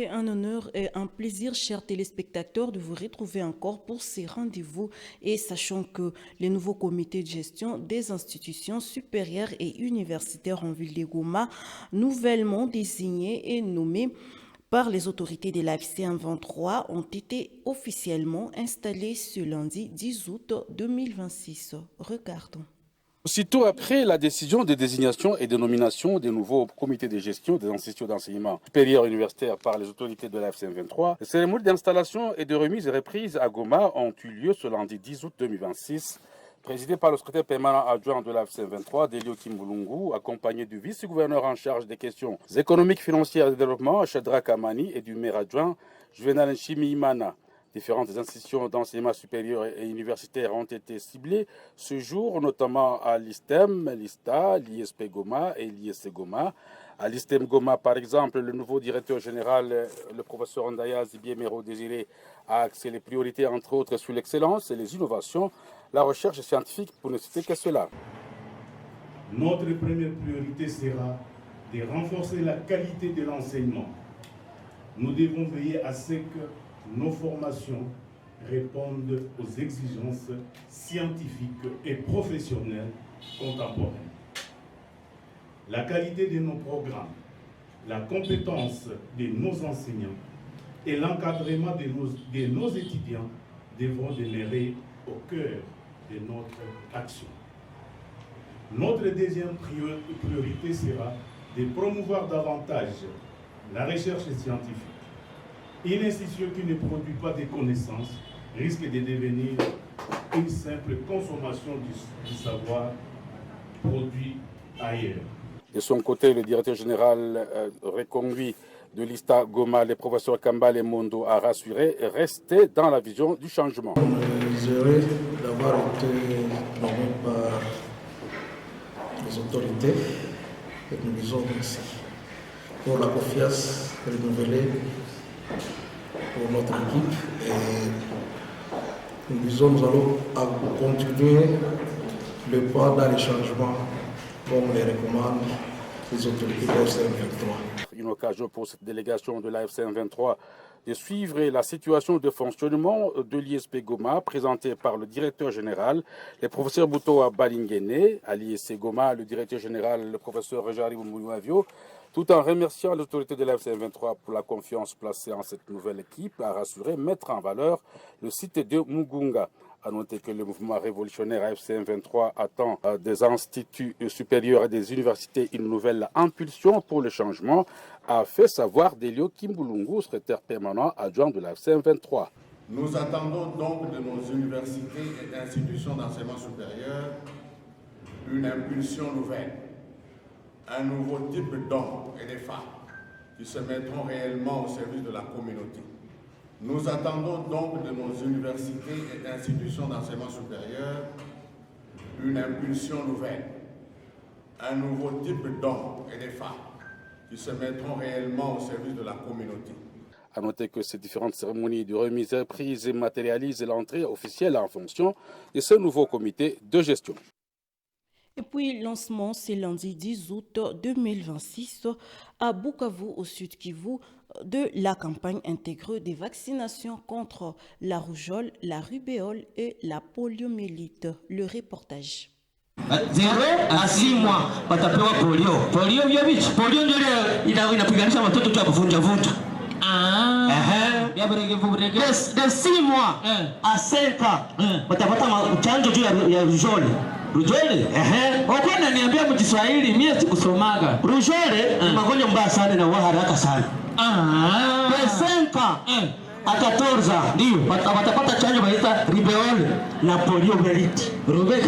C'est un honneur et un plaisir, chers téléspectateurs, de vous retrouver encore pour ces rendez-vous et sachant que les nouveaux comités de gestion des institutions supérieures et universitaires en ville de Goma, nouvellement désignés et nommés par les autorités de l'AFC 23, ont été officiellement installés ce lundi 10 août 2026. Regardons. Aussitôt après la décision de désignation et de nomination des nouveaux comités de gestion des institutions d'enseignement supérieur universitaire par les autorités de la FC23, les cérémonies d'installation et de remise et reprise à Goma ont eu lieu ce lundi 10 août 2026, présidé par le secrétaire permanent adjoint de la FC23, Delio Kimbulungu, accompagné du vice-gouverneur en charge des questions économiques, financières et de développement, Shadrach Amani, et du maire adjoint, Juvenal Nshimiimana. Différentes institutions d'enseignement supérieur et universitaire ont été ciblées ce jour, notamment à l'ISTEM, l'ISTA, l'ISP Goma et l'ISC Goma. À l'ISTEM Goma, par exemple, le nouveau directeur général, le professeur Ndaya Zibiemero Désiré, a axé les priorités, entre autres, sur l'excellence et les innovations, la recherche scientifique, pour ne citer que cela. Notre première priorité sera de renforcer la qualité de l'enseignement. Nous devons veiller à ce que nos formations répondent aux exigences scientifiques et professionnelles contemporaines. La qualité de nos programmes, la compétence de nos enseignants et l'encadrement de nos étudiants devront demeurer au cœur de notre action. Notre deuxième priorité sera de promouvoir davantage la recherche scientifique. Une institution qui ne produit pas de connaissances risque de devenir une simple consommation du savoir produit ailleurs. De son côté, le directeur général reconduit de l'ISTA Goma, le professeur Kambale Mondo, a rassuré et resté dans la vision du changement. On est heureux d'avoir été nommé par les autorités et nous disons merci pour la confiance renouvelée pour notre équipe et nous disons nous allons continuer le pas dans les changements comme les recommandent les autorités de l'AFC 23. Une occasion pour cette délégation de l'AFC 23 de suivre la situation de fonctionnement de l'ISP Goma présentée par le directeur général, le professeur Boutoa Balingene, à l'ISC Goma, le directeur général, le professeur Rejari Mouyavio, tout en remerciant l'autorité de l'AFC 23 pour la confiance placée en cette nouvelle équipe, a rassuré mettre en valeur le site de Mugunga. À noter que le mouvement révolutionnaire AFC 23 attend des instituts supérieurs et des universités une nouvelle impulsion pour le changement, a fait savoir Delio Kimbulungu, secrétaire permanent adjoint de l'AFC 23. Nous attendons donc de nos universités et institutions d'enseignement supérieur une impulsion nouvelle, un nouveau type d'hommes et de femmes qui se mettront réellement au service de la communauté. Nous attendons donc de nos universités et institutions d'enseignement supérieur une impulsion nouvelle, un nouveau type d'hommes et de femmes qui se mettront réellement au service de la communauté. À noter que ces différentes cérémonies de remise et reprise matérialisent l'entrée officielle en fonction de ce nouveau comité de gestion. Et puis, lancement, c'est lundi 10 août 2026 à Bukavu, au sud Kivu, de la campagne intégrée des vaccinations contre la rougeole, la rubéole et la poliomyélite. Le reportage. 0 à 6 mois watapewa polio. Polio hiyo bichi. Polio ndio inapiganisha watoto tu kuvunja vunja. De 6 mois à 5 ans watapata chanjo juu ya rujole. Rujole? Wako ananiambia mu Kiswahili mimi sikusomaga. Rujole ni magonjwa mbaya sana na haraka sana. De 5 ans à 14 ans ndio watapata chanjo baita rubéole na poliomyélite. Rubéole.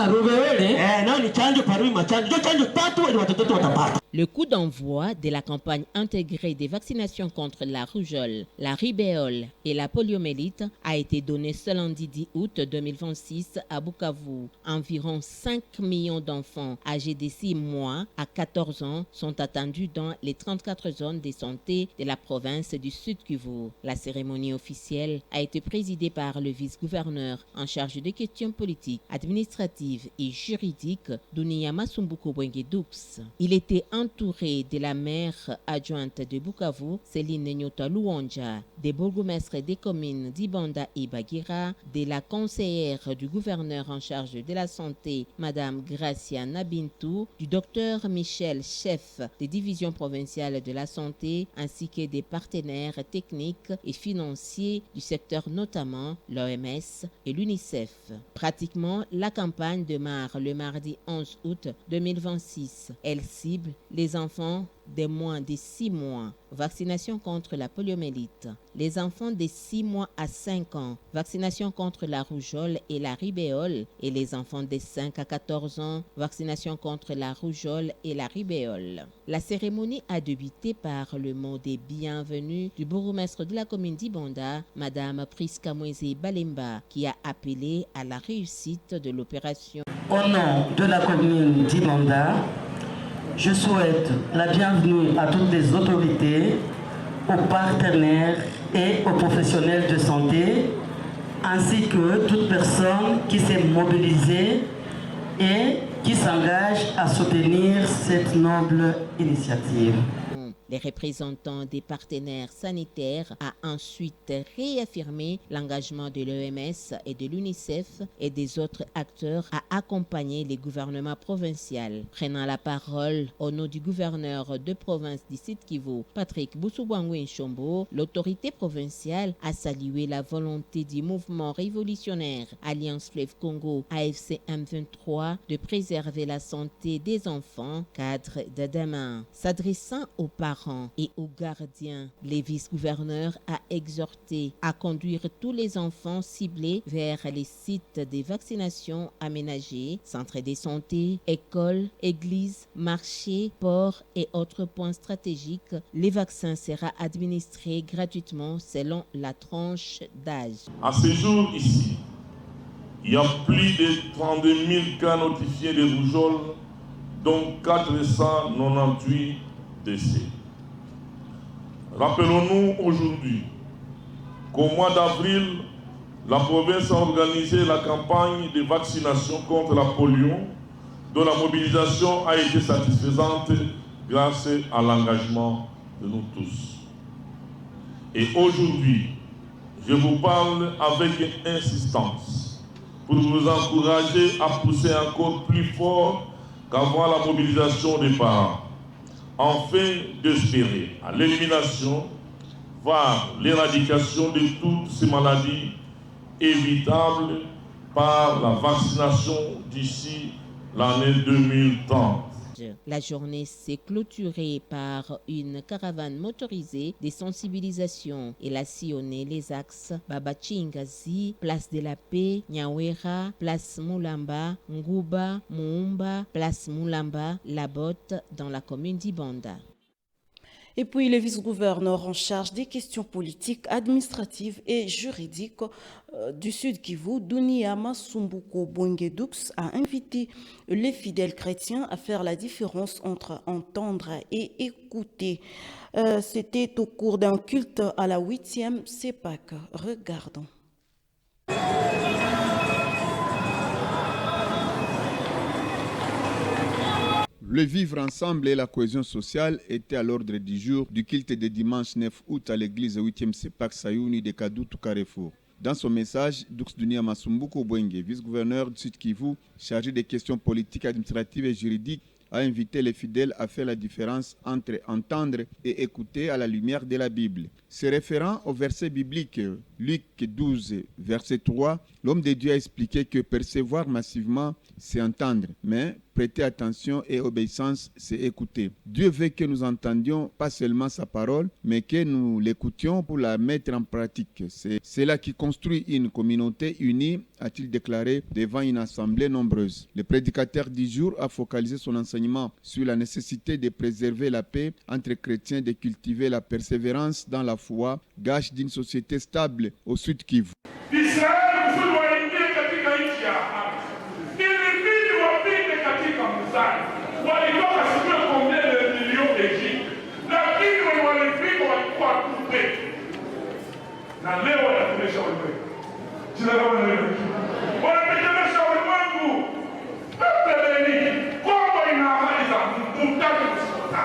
Rubéole? Non ni chanjo parui machanjo. Chanjo tatu ndio watoto watapata. Le coup d'envoi de la campagne intégrée des vaccinations contre la rougeole, la rubéole et la poliomyélite a été donné ce lundi 10 août 2026 à Bukavu. Environ 5 millions d'enfants âgés de 6 mois à 14 ans sont attendus dans les 34 zones de santé de la province du Sud Kivu. La cérémonie officielle a été présidée par le vice-gouverneur en charge des questions politiques, administratives et juridiques, Duniyama Sumbuko Bwenge Doux. Il était entouré de la maire adjointe de Bukavu, Céline Nyota Louanja, des bourgmestres des communes d'Ibanda et Bagira, de la conseillère du gouverneur en charge de la santé, Madame Gracia Nabintou, du docteur Michel, chef des divisions provinciales de la santé, ainsi que des partenaires techniques et financiers du secteur, notamment l'OMS et l'UNICEF. Pratiquement, la campagne démarre le mardi 11 août 2026. Elle cible les enfants de moins de 6 mois. Vaccination contre la poliomyélite. Les enfants de 6 mois à 5 ans. Vaccination contre la rougeole et la rubéole. Et les enfants de 5 à 14 ans. Vaccination contre la rougeole et la rubéole. La cérémonie a débuté par le mot de bienvenue du bourgmestre de la commune d'Ibanda, Madame Priska Mweze Balemba, qui a appelé à la réussite de l'opération. Au nom de la commune d'Ibanda, je souhaite la bienvenue à toutes les autorités, aux partenaires et aux professionnels de santé, ainsi que toute personne qui s'est mobilisée et qui s'engage à soutenir cette noble initiative. Les représentants des partenaires sanitaires ont ensuite réaffirmé l'engagement de l'OMS et de l'UNICEF et des autres acteurs à accompagner les gouvernements provinciaux. Prenant la parole au nom du gouverneur de province du Sud Kivu, Patrick Bousoubouangouin Chombo, l'autorité provinciale a salué la volonté du mouvement révolutionnaire Alliance Fleuve Congo AFC M23 de préserver la santé des enfants, cadre de demain. S'adressant aux parents et aux gardiens, les vice-gouverneurs a exhorté à conduire tous les enfants ciblés vers les sites de vaccination aménagés, centres de santé, écoles, églises, marchés, ports et autres points stratégiques. Les vaccins seront administrés gratuitement selon la tranche d'âge. À ce jour ici, il y a plus de 32 000 cas notifiés de rougeole, dont 498 décès. Rappelons-nous aujourd'hui qu'au mois d'avril, la province a organisé la campagne de vaccination contre la polio, dont la mobilisation a été satisfaisante grâce à l'engagement de nous tous. Et aujourd'hui, je vous parle avec insistance pour vous encourager à pousser encore plus fort qu'avant la mobilisation des parents, afin d'espérer à l'élimination, voire l'éradication de toutes ces maladies évitables par la vaccination d'ici l'année 2030. La journée s'est clôturée par une caravane motorisée de sensibilisation. Elle a sillonné les axes Babachingazi, Place de la Paix, Nyawera, Place Moulamba, Ngouba, Moumba, Place Moulamba, La Botte dans la commune d'Ibanda. Et puis, le vice-gouverneur en charge des questions politiques, administratives et juridiques du Sud Kivu, Duniama Sumbuko Bwengedux, a invité les fidèles chrétiens à faire la différence entre entendre et écouter. C'était au cours d'un culte à la 8e CEPAC. Regardons. Le vivre ensemble et la cohésion sociale étaient à l'ordre du jour du culte de dimanche 9 août à l'église 8e CEPAC Sayouni de Kadoutou Carrefour. Dans son message, Dux Dunia Masumbuko Bwenge, vice-gouverneur du Sud Kivu, chargé des questions politiques, administratives et juridiques, a invité les fidèles à faire la différence entre entendre et écouter à la lumière de la Bible. Se référant au verset biblique Luc 12, verset 3, l'homme de Dieu a expliqué que percevoir massivement, c'est entendre, mais prêter attention et obéissance, c'est écouter. Dieu veut que nous entendions pas seulement sa parole, mais que nous l'écoutions pour la mettre en pratique. C'est cela qui construit une communauté unie, a-t-il déclaré devant une assemblée nombreuse. Le prédicateur du jour a focalisé son enseignement sur la nécessité de préserver la paix entre chrétiens, de cultiver la persévérance dans la foi, gage d'une société stable au Sud Kivu. Walitoka sijue combien de millions d'Égypte, lakini wenye walifika walikuwa tupe na leo wanatumesha ulimwengu. Jina la Bwana litukuzwe. Wanatetemesha ulimwengu. Pepeleni Kongo ina ahadi za mtaki kusikiliza.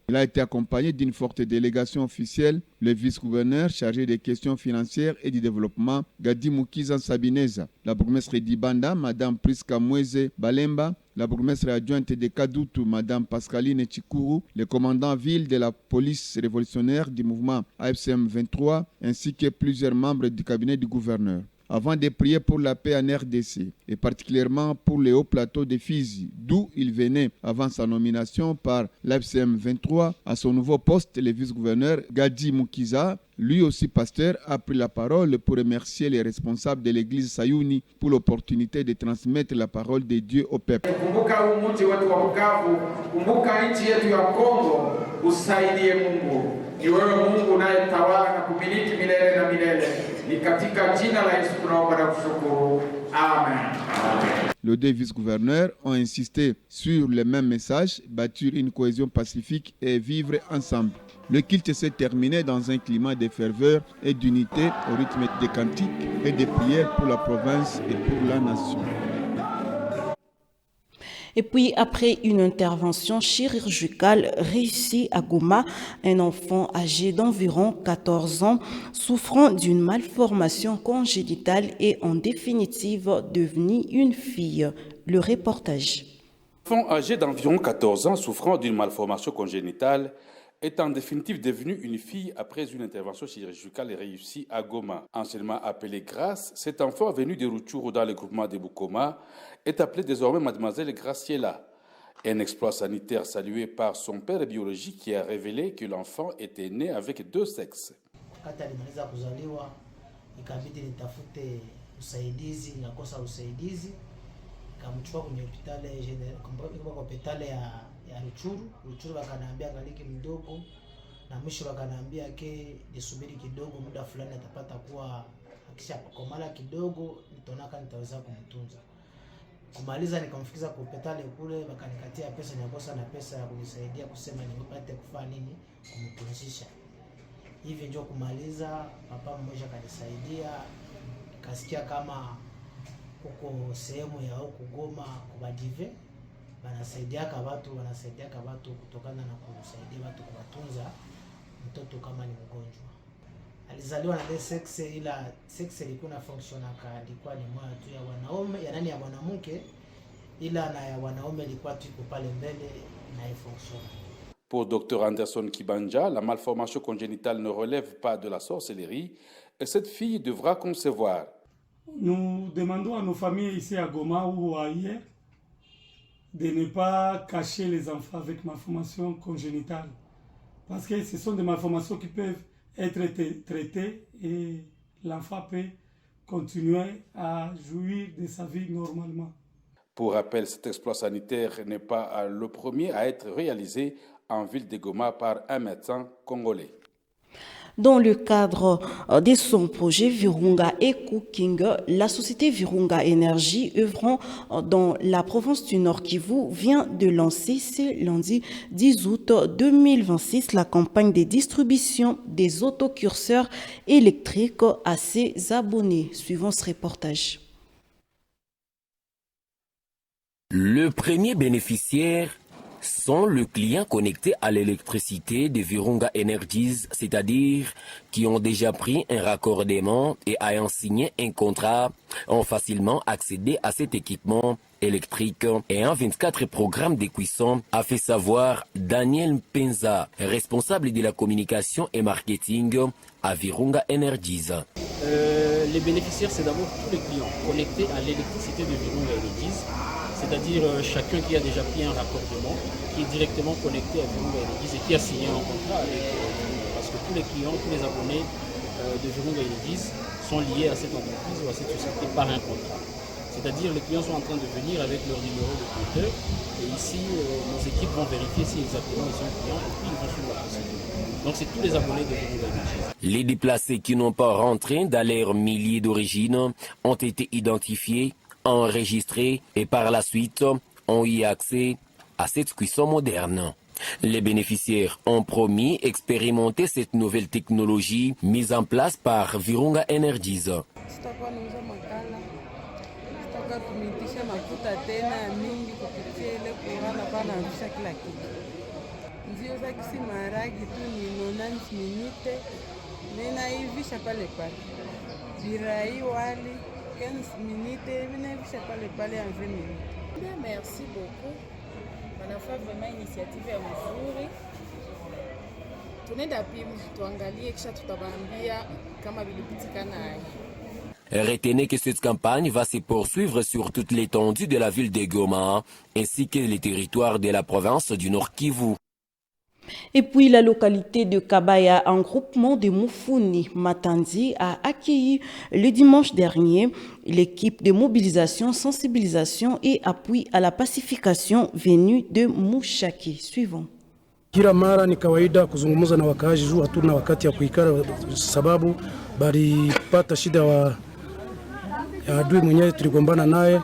Il a été accompagné d'une forte délégation officielle, le vice-gouverneur chargé des questions financières et du développement, Gadi Moukizan Sabineza, la bourgmestre d'Ibanda, Madame Priska Mweze Balemba, la bourgmestre adjointe de Kadoutou, Madame Pascaline Chikourou, le commandant ville de la police révolutionnaire du mouvement AFCM 23, ainsi que plusieurs membres du cabinet du gouverneur. Avant de prier pour la paix en RDC, et particulièrement pour les hauts plateaux de Fizi, d'où il venait avant sa nomination par l'AFCM 23 à son nouveau poste, le vice-gouverneur Gadi Moukiza, lui aussi pasteur, a pris la parole pour remercier les responsables de l'église Sayuni pour l'opportunité de transmettre la parole de Dieu au peuple. Les deux vice-gouverneurs ont insisté sur le même message, bâtir une cohésion pacifique et vivre ensemble. Le culte s'est terminé dans un climat de ferveur et d'unité au rythme des cantiques et des prières pour la province et pour la nation. Et puis, après une intervention chirurgicale réussie à Goma, un enfant âgé d'environ 14 ans souffrant d'une malformation congénitale est en définitive devenu une fille. Le reportage. L'enfant âgé d'environ 14 ans souffrant d'une malformation congénitale est en définitive devenu une fille après une intervention chirurgicale réussie à Goma. Anciennement appelée Grâce, cet enfant venu de Rutshuru dans le groupement de Bukoma est appelé désormais Mademoiselle Graciela. Un exploit sanitaire salué par son père biologique qui a révélé que l'enfant était né avec deux sexes. ya Rutshuru wakaniambia angaliki mdogo na mwisho wakaniambia ke nisubiri kidogo, muda fulani atapata kuwa akishakomala kidogo nitaweza kumtunza. Kumaliza nikamfikiza kwa hospitali kule, wakanikatia pesa nyakosa na pesa ya kunisaidia kusema nipate kufanya nini kumtunzisha. Hivi ndio kumaliza, papa mmoja kanisaidia, kasikia kama huko sehemu ya huko Goma kubadive wanasaidiaka watu kutokana na kusaidia watu kuwatunza mtoto kama ni mgonjwa. Alizaliwa na sex, ila sex ilikuwa na function ilikuwa ni moja tu ya wanaume, ya nani ya mwanamke, ila na ya wanaume ilikuwa tu iko pale mbele na function. Pour Dr Anderson Kibanja, la malformation congénitale ne relève pas de la sorcellerie et cette fille devra concevoir. Nous demandons à nos familles ici à Goma ou ailleurs de ne pas cacher les enfants avec malformation congénitale. Parce que ce sont des malformations qui peuvent être traitées et l'enfant peut continuer à jouir de sa vie normalement. Pour rappel, cet exploit sanitaire n'est pas le premier à être réalisé en ville de Goma par un médecin congolais. Dans le cadre de son projet Virunga Eco-King, la société Virunga Energy, œuvrant dans la province du Nord Kivu, vient de lancer ce lundi 10 août 2026 la campagne de distribution des autocurseurs électriques à ses abonnés. Suivons ce reportage. Le premier bénéficiaire sont les clients connectés à l'électricité de Virunga Energies, c'est-à-dire qui ont déjà pris un raccordement et ayant signé un contrat, ont facilement accédé à cet équipement électrique et un 24 programmes de cuisson, a fait savoir Daniel Penza, responsable de la communication et marketing à Virunga Energies. Les bénéficiaires, c'est d'abord tous les clients connectés à l'électricité de Virunga Energies, c'est-à-dire chacun qui a déjà pris un raccordement, qui est directement connecté à Virunga Energies et qui a signé un contrat avec parce que tous les clients, tous les abonnés de Virunga Energies sont liés à cette entreprise ou à cette société par un contrat. C'est-à-dire les clients sont en train de venir avec leur numéro de compteur et ici nos équipes vont vérifier si exactement ils sont clients et puis ils vont suivre la procédure. Donc c'est tous les abonnés de Virunga Energies. Les déplacés qui n'ont pas rentré dans leur millier d'origine ont été identifiés, enregistrés et par la suite ont eu accès à cette cuisson moderne. Les bénéficiaires ont promis expérimenter cette nouvelle technologie mise en place par Virunga Energies. Tutakuwa nauza makala, tutakuwa tumeitisha mafuta tena mingi kupitia ile kurana pana anzisha kila kitu. Ndio za kisi maragi tu ni 90 minute nena hivisha pale pale. Birai wali 15 minute vinavisha pale pale en 20 minutes. Bien, merci beaucoup. Wanafaa vraiment initiative ya mzuri. Tunaenda pima tuangalie kisha tutawaambia kama vilipitikana haya. Retenez que cette campagne va se poursuivre sur toute l'étendue de la ville de Goma, ainsi que les territoires de la province du Nord Kivu. Et puis la localité de Kabaya, un groupement de Mufuni Matandi, a accueilli le dimanche dernier l'équipe de mobilisation, sensibilisation et appui à la pacification venue de Mushaki. Suivant. Kila mara ni kawaida kuzungumza na wakaaji juu hatuna wakati ya kuikara sababu balipata shida ya adui mwenyewe tuligombana naye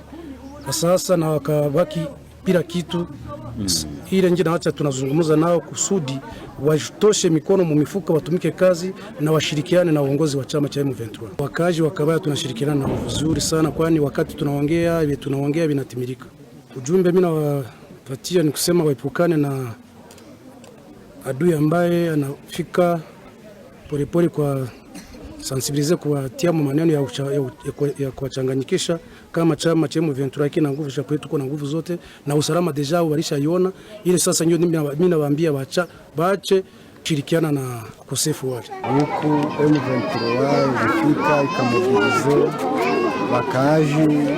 sasa na wakabaki bila kitu. Ile njina wacha tunazungumza nao kusudi watoshe mikono mu mifuka watumike kazi na washirikiane na uongozi wa chama cha M23. Wakaaji wa Kabaya tunashirikiana nao vizuri sana, kwani wakati tunaongea vinatimilika. Ujumbe mimi nawapatia ni kusema waepukane na adui ambaye anafika polepole kwa sensibilize kuwatia maneno ya kuwachanganyikisha kama chama cha M23 kina nguvu za kwetu, kuna nguvu zote na usalama deja walishaiona. Ile sasa ndio mimi nawaambia baache kushirikiana na kosefu wale. Huku M23 ilifika ikamobilize wakaaji,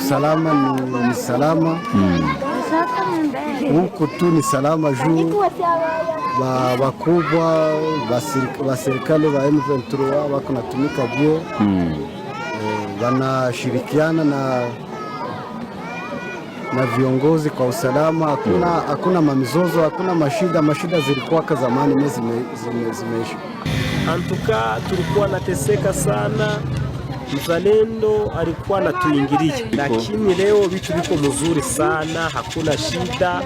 salama ni salama. Huku tu ni salama juu wakubwa wa serikali wa M23 wako natumika bie, wanashirikiana na viongozi kwa usalama. Hakuna mamizozo, hakuna mashida zilikuwa zamani mezi zimeisha. Antuka tulikuwa nateseka sana, mzalendo alikuwa anatuingilia, lakini leo vitu viko mzuri sana, hakuna shida.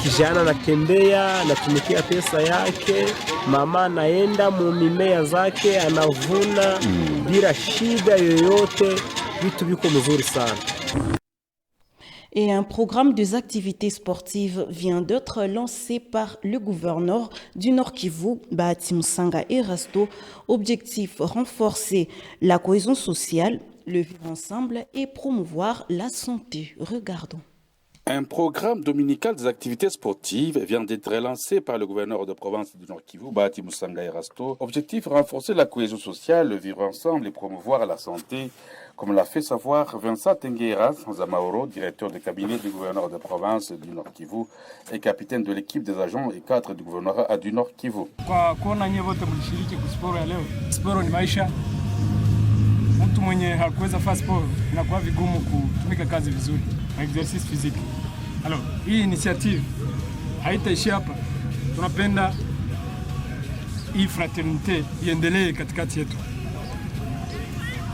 Kijana anatembea, anatumikia pesa yake, mama anaenda mu mimea zake anavuna bila shida yoyote, vitu viko mzuri sana. Et un programme des activités sportives vient d'être lancé par le gouverneur du Nord Kivu, Bahati Musanga Erasto. Objectif, renforcer la cohésion sociale, le vivre ensemble et promouvoir la santé. Regardons. Un programme dominical des activités sportives vient d'être lancé par le gouverneur de province du Nord Kivu, Bahati Musanga Erasto. Objectif, renforcer la cohésion sociale, le vivre ensemble et promouvoir la santé, comme l'a fait savoir Vincent Tenguera Zamaoro, directeur de cabinet du gouverneur de province du Nord Kivu et capitaine de l'équipe des agents et cadres du gouvernorat du Nord Kivu. Kwa kuona nyewe wote mlishiriki kwa sport ya leo. Sport ni maisha. Mtu mwenye hakuweza fast sport inakuwa vigumu kutumika kazi vizuri na exercice physique. Alors, hii initiative haitaishia hapa. Tunapenda hii fraternite iendelee katikati yetu.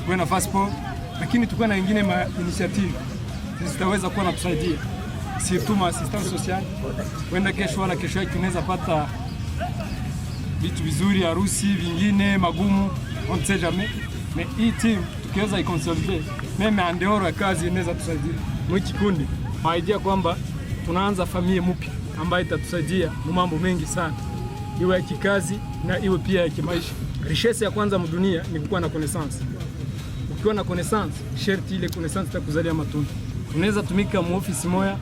Tuwe na fast sport, lakini tukuwe na ingine initiative zitaweza kuwa na kusaidia. Surtout ma assistance sociale. Wenda kesho wala kesho yake tunaweza pata vitu vizuri, harusi vingine magumu, on ne sait jamais. Mais hii team tukiweza iconsolide, meme andeoro ya kazi inaweza tusaidia. Mwi kikundi, idea kwamba tunaanza familia mpya ambayo itatusaidia mambo mengi sana. Iwe ya kikazi na iwe pia ya kimaisha. Richesse ya kwanza mdunia ni kuwa na connaissance. Ukiwa na connaissance, sherti ile connaissance itakuzalia matunda. Unaweza tumika mu office moja,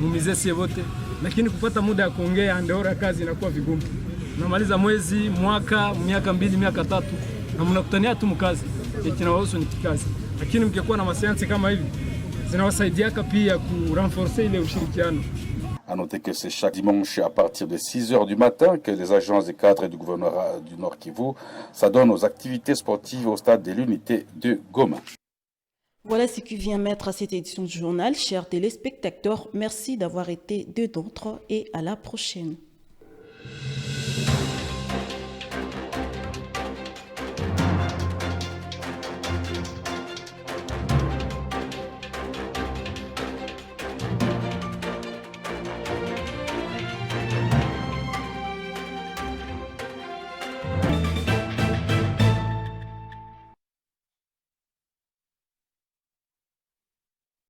mumizesi wote, lakini kupata muda ya kuongea andeoro ya kazi inakuwa vigumu. Unamaliza mwezi, mwaka, miaka 2, miaka 3 na mnakutania tu mkazi. Kinawahusu ni kikazi. Lakini mkikuwa na maseansi kama hivi, zinawasaidiaka pia ku renforcer ile ushirikiano. À noter que c'est chaque dimanche à partir de 6h du matin que les agences et cadres du gouvernorat du Nord Kivu s'adonnent aux activités sportives au stade de l'unité de Goma. Voilà ce qui vient mettre à cette édition du journal. Chers téléspectateurs, merci d'avoir été de nôtres et à la prochaine.